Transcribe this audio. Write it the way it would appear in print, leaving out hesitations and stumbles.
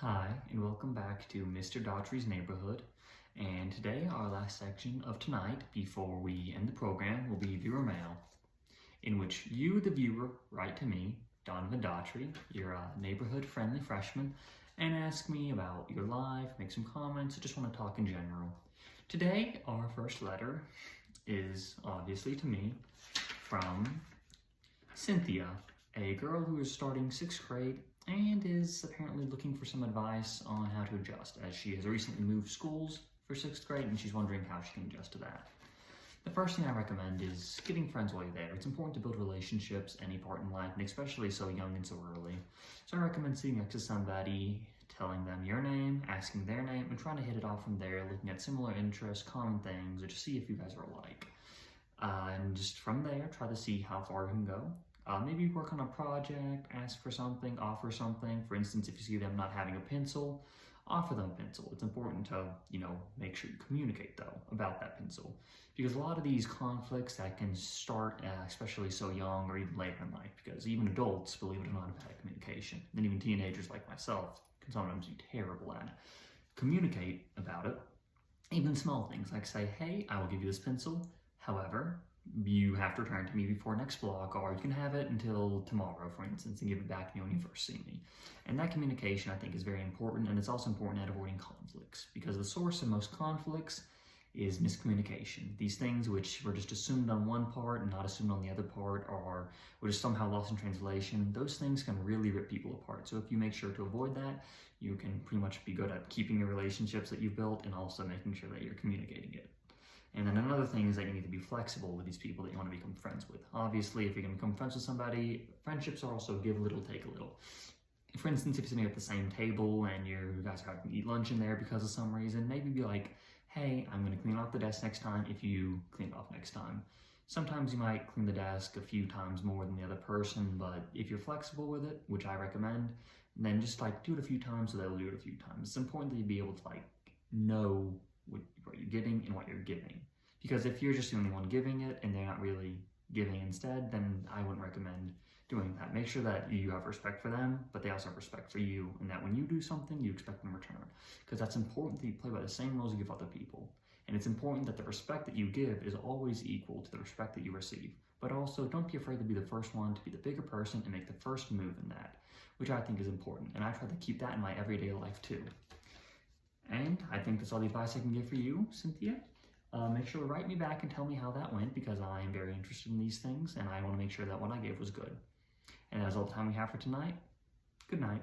Hi, and welcome back to Mr. Daughtry's Neighborhood. And today, our last section of tonight, before we end the program, will be Viewer Mail, in which you, the viewer, write to me, Donovan Daughtry, your neighborhood-friendly freshman, and ask me about your life, make some comments, or just want to talk in general. Today, our first letter is obviously to me from Cynthia, a girl who is starting 6th grade and is apparently looking for some advice on how to adjust, as she has recently moved schools for 6th grade and she's wondering how she can adjust to that. The first thing I recommend is getting friends while you're there. It's important to build relationships any part in life, and especially so young and so early. So I recommend sitting next to somebody, telling them your name, asking their name, and trying to hit it off from there, looking at similar interests, common things, or just see if you guys are alike. And just from there, try to see how far you can go. Maybe work on a project, ask for something, offer something. For instance, if you see them not having a pencil, offer them a pencil. It's important to, make sure you communicate, though, about that pencil. Because a lot of these conflicts that can start, especially so young or even later in life, because even adults, believe it or not, have bad communication. And even teenagers like myself can sometimes be terrible at it. Communicate about it. Even small things like say, hey, I will give you this pencil. However, you have to return to me before next block, or you can have it until tomorrow, for instance, and give it back to me when you first see me. And that communication, I think, is very important, and it's also important at avoiding conflicts, because the source of most conflicts is miscommunication. These things which were just assumed on one part and not assumed on the other part, or were just somehow lost in translation, those things can really rip people apart. So if you make sure to avoid that, you can pretty much be good at keeping your relationships that you've built and also making sure that you're communicating it. And then another thing is that you need to be flexible with these people that you want to become friends with. Obviously, if you're going to become friends with somebody, friendships are also give a little, take a little. For instance, if you're sitting at the same table and you guys are having to eat lunch in there because of some reason, maybe be like, hey, I'm going to clean off the desk next time if you clean it off next time. Sometimes you might clean the desk a few times more than the other person, but if you're flexible with it, which I recommend, then just do it a few times so they'll do it a few times. It's important that you be able to know what you're getting and what you're giving. Because if you're just the only one giving it and they're not really giving instead, then I wouldn't recommend doing that. Make sure that you have respect for them, but they also have respect for you, and that when you do something, you expect them in return. Because that's important that you play by the same rules you give other people. And it's important that the respect that you give is always equal to the respect that you receive. But also, don't be afraid to be the first one, to be the bigger person, and make the first move in that, which I think is important. And I try to keep that in my everyday life too. And I think that's all the advice I can give for you, Cynthia. Make sure to write me back and tell me how that went, because I am very interested in these things and I want to make sure that what I gave was good. And that's all the time we have for tonight. Good night.